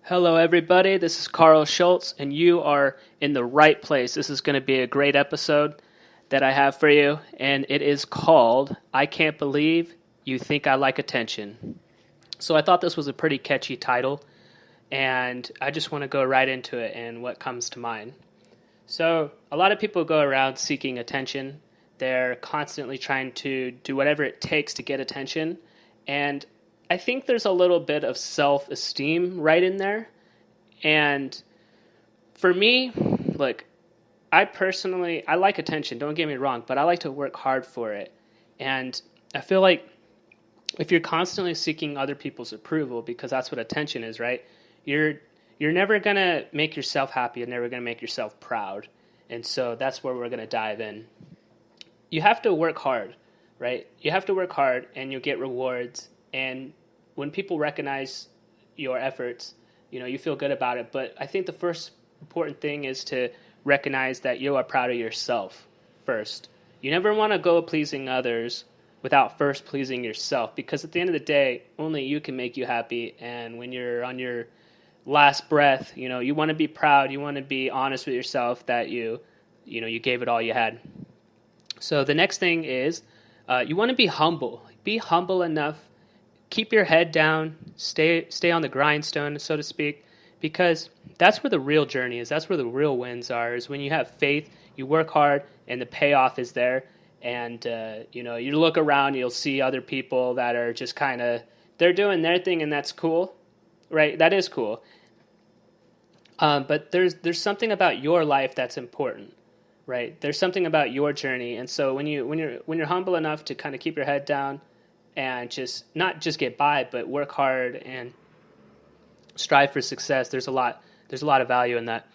Hello, everybody. This is Carl Schultz, and you are in the right place. This is going to be a great episode that I have for you, and it is called I Can't Believe You Think I Like Attention. So I thought this was a pretty catchy title, and I just want to go right into it and what comes to mind. So a lot of people go around seeking attention. They're constantly trying to do whatever it takes to get attention, and I think there's a little bit of self-esteem right in there. And for me, look, I like attention, don't get me wrong, but I like to work hard for it. And I feel like if you're constantly seeking other people's approval, because that's what attention is, right? You're never going to make yourself happy. You're never going to make yourself proud. And so that's where we're going to dive in. You have to work hard, right? You have to work hard and you'll get rewards. And when people recognize your efforts, you feel good about it. But I think the first important thing is to recognize that you are proud of yourself first. You never want to go pleasing others without first pleasing yourself, because at the end of the day, only you can make you happy. And when you're on your last breath, you want to be proud. You want to be honest with yourself that you gave it all you had. So the next thing is you want to be humble. Be humble enough. Keep your head down, stay on the grindstone, so to speak, because that's where the real journey is. That's where the real wins are, is when you have faith, you work hard, and the payoff is there. And, you look around, you'll see other people that are just kind of, they're doing their thing, and that's cool, right? That is cool. But there's something about your life that's important, right? There's something about your journey. And so when you're humble enough to kind of keep your head down, and not just get by, but work hard and strive for success. There's a lot of value in that.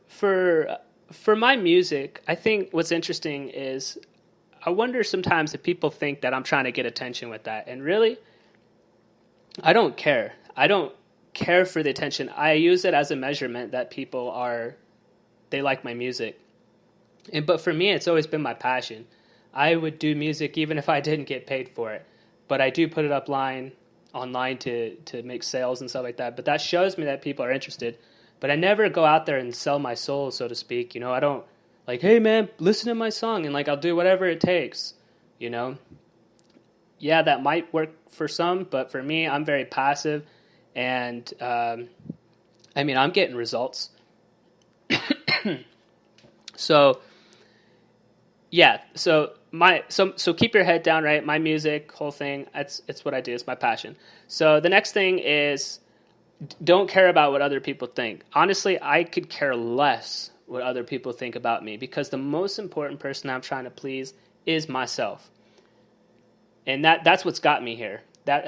For my music, I think what's interesting is I wonder sometimes if people think that I'm trying to get attention with that. And really, I don't care. I don't care for the attention. I use it as a measurement that they like my music. But for me, it's always been my passion. I would do music even if I didn't get paid for it, but I do put it online to make sales and stuff like that. But that shows me that people are interested. But I never go out there and sell my soul, so to speak. I don't hey man, listen to my song, and I'll do whatever it takes. Yeah, that might work for some, but for me, I'm very passive, and I'm getting results. So. Yeah, so keep your head down, right? My music, whole thing, it's what I do. It's my passion. So the next thing is don't care about what other people think. Honestly, I could care less what other people think about me, because the most important person I'm trying to please is myself. And that's what's got me here. That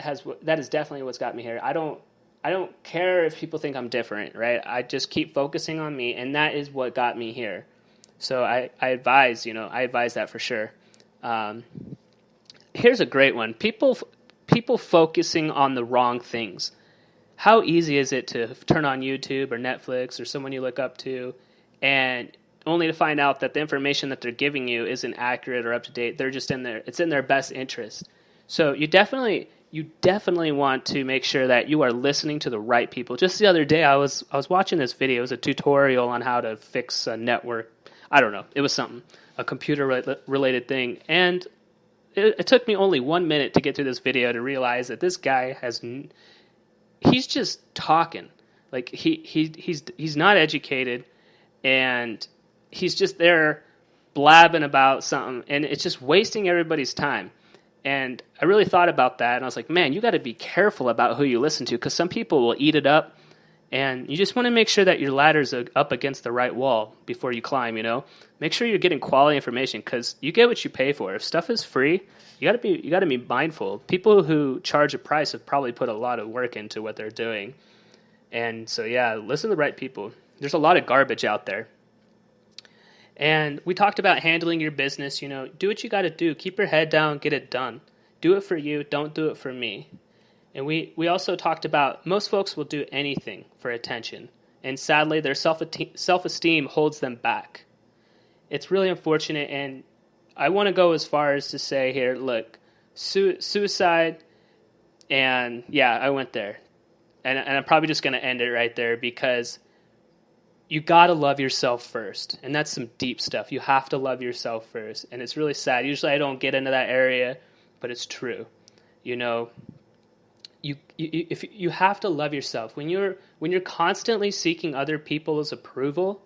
is definitely what's got me here. I don't care if people think I'm different, right? I just keep focusing on me, and that is what got me here. So I advise that for sure. Here's a great one. People focusing on the wrong things. How easy is it to turn on YouTube or Netflix or someone you look up to, and only to find out that the information that they're giving you isn't accurate or up to date? They're just it's in their best interest. So you definitely want to make sure that you are listening to the right people. Just the other day, I was watching this video. It was a tutorial on how to fix a network. I don't know. It was a computer-related thing. And it took me only 1 minute to get through this video to realize that this guy he's just talking. He's not educated, and he's just there blabbing about something, and it's just wasting everybody's time. And I really thought about that, and I was like, man, you got to be careful about who you listen to, because some people will eat it up. And you just want to make sure that your ladder's up against the right wall before you climb, Make sure you're getting quality information, because you get what you pay for. If stuff is free, you got to be mindful. People who charge a price have probably put a lot of work into what they're doing. And so, yeah, listen to the right people. There's a lot of garbage out there. And we talked about handling your business, do what you got to do. Keep your head down, get it done. Do it for you, don't do it for me. And we also talked about most folks will do anything for attention, and sadly their self-esteem holds them back. It's really unfortunate, and I want to go as far as to say here, look, suicide, and yeah, I went there. and I'm probably just going to end it right there because you got to love yourself first. And that's some deep stuff. You have to love yourself first. And it's really sad. Usually I don't get into that area, but it's true. You know, if you have to love yourself. When you're constantly seeking other people's approval,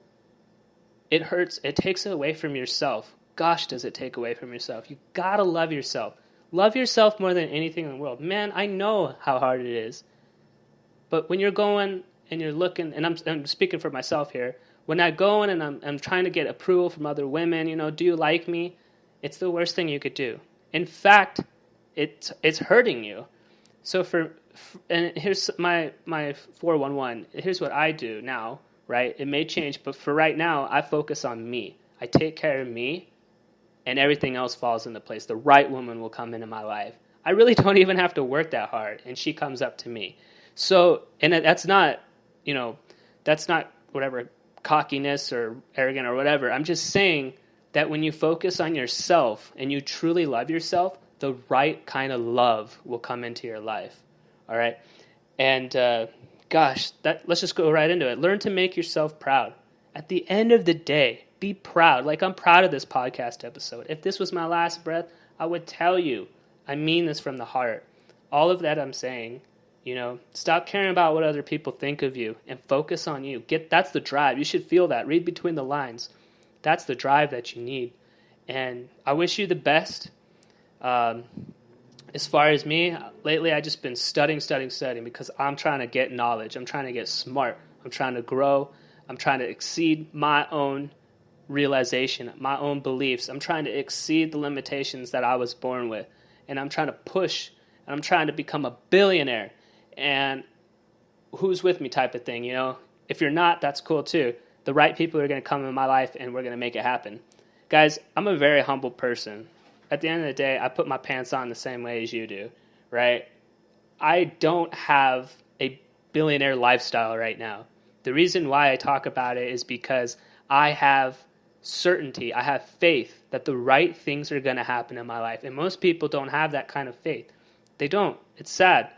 it hurts. It takes it away from yourself. Gosh, does it take away from yourself. You got to love yourself. Love yourself more than anything in the world. Man, I know how hard it is. But when you're going and you're looking, and I'm speaking for myself here, when I go in and I'm trying to get approval from other women, you know, do you like me? It's the worst thing you could do. In fact, it's hurting you. So and here's my 411. Here's what I do now, right? It may change, but for right now, I focus on me. I take care of me, and everything else falls into place. The right woman will come into my life. I really don't even have to work that hard, and she comes up to me. So, and that's not, you know, that's not whatever cockiness or arrogant or whatever. I'm just saying that when you focus on yourself and you truly love yourself, the right kind of love will come into your life. All right? And let's just go right into it. Learn to make yourself proud. At the end of the day, be proud. Like, I'm proud of this podcast episode. If this was my last breath, I would tell you, I mean this from the heart. All of that I'm saying, you know, stop caring about what other people think of you and focus on you. That's the drive. You should feel that. Read between the lines. That's the drive that you need. And I wish you the best. As far as me, lately I've just been studying because I'm trying to get knowledge. I'm trying to get smart. I'm trying to grow. I'm trying to exceed my own realization, my own beliefs. I'm trying to exceed the limitations that I was born with. And I'm trying to push, and I'm trying to become a billionaire. And who's with me type of thing, you know? If you're not, that's cool too. The right people are going to come in my life, and we're going to make it happen. Guys, I'm a very humble person. At the end of the day, I put my pants on the same way as you do, right? I don't have a billionaire lifestyle right now. The reason why I talk about it is because I have certainty, I have faith that the right things are going to happen in my life. And most people don't have that kind of faith. They don't. It's sad.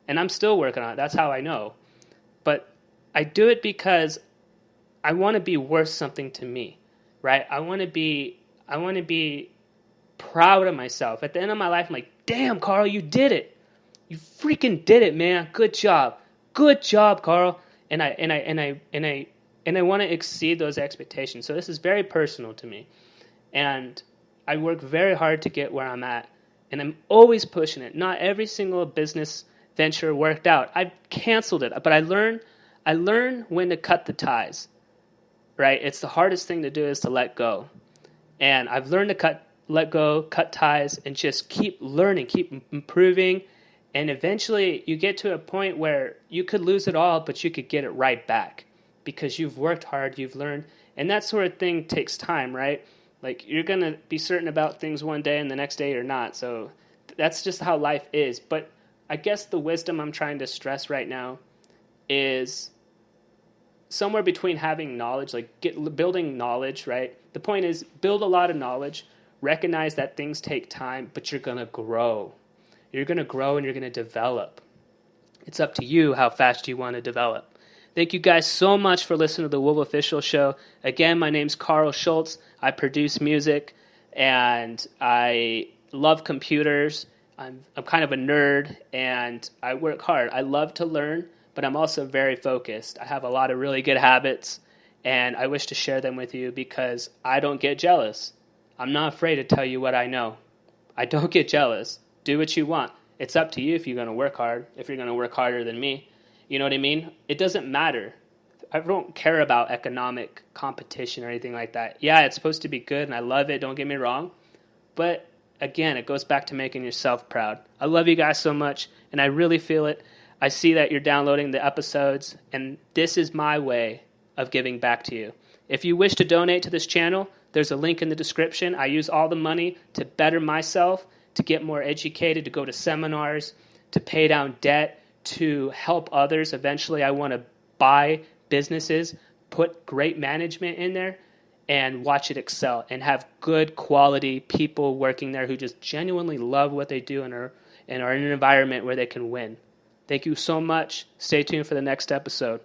And I'm still working on it. That's how I know. But I do it because I want to be worth something to me, right? I want to be proud of myself. At the end of my life, I'm like, damn, Carl, you did it. You freaking did it, man. Good job. Good job, Carl. And I want to exceed those expectations. So this is very personal to me. And I work very hard to get where I'm at. And I'm always pushing it. Not every single business venture worked out. I've canceled it. But I learn when to cut the ties. Right? It's the hardest thing to do is to let go. And I've learned to let go, cut ties, and just keep learning, keep improving. And eventually you get to a point where you could lose it all, but you could get it right back because you've worked hard, you've learned. And that sort of thing takes time, right? Like, you're going to be certain about things one day and the next day you're not. So that's just how life is. But I guess the wisdom I'm trying to stress right now is somewhere between having knowledge, like building knowledge, right? The point is, build a lot of knowledge, recognize that things take time, but you're going to grow. You're going to grow and you're going to develop. It's up to you how fast you want to develop. Thank you guys so much for listening to the Wolf Official Show. Again, my name's Carl Schultz. I produce music, and I love computers. I'm kind of a nerd, and I work hard. I love to learn, but I'm also very focused. I have a lot of really good habits, and I wish to share them with you because I don't get jealous. I'm not afraid to tell you what I know. I don't get jealous. Do what you want. It's up to you if you're going to work hard, if you're going to work harder than me. You know what I mean? It doesn't matter. I don't care about economic competition or anything like that. Yeah, it's supposed to be good, and I love it. Don't get me wrong. But again, it goes back to making yourself proud. I love you guys so much, and I really feel it. I see that you're downloading the episodes, and this is my way of giving back to you. If you wish to donate to this channel, there's a link in the description. I use all the money to better myself, to get more educated, to go to seminars, to pay down debt, to help others. Eventually, I want to buy businesses, put great management in there, and watch it excel, and have good quality people working there who just genuinely love what they do and are in an environment where they can win. Thank you so much. Stay tuned for the next episode.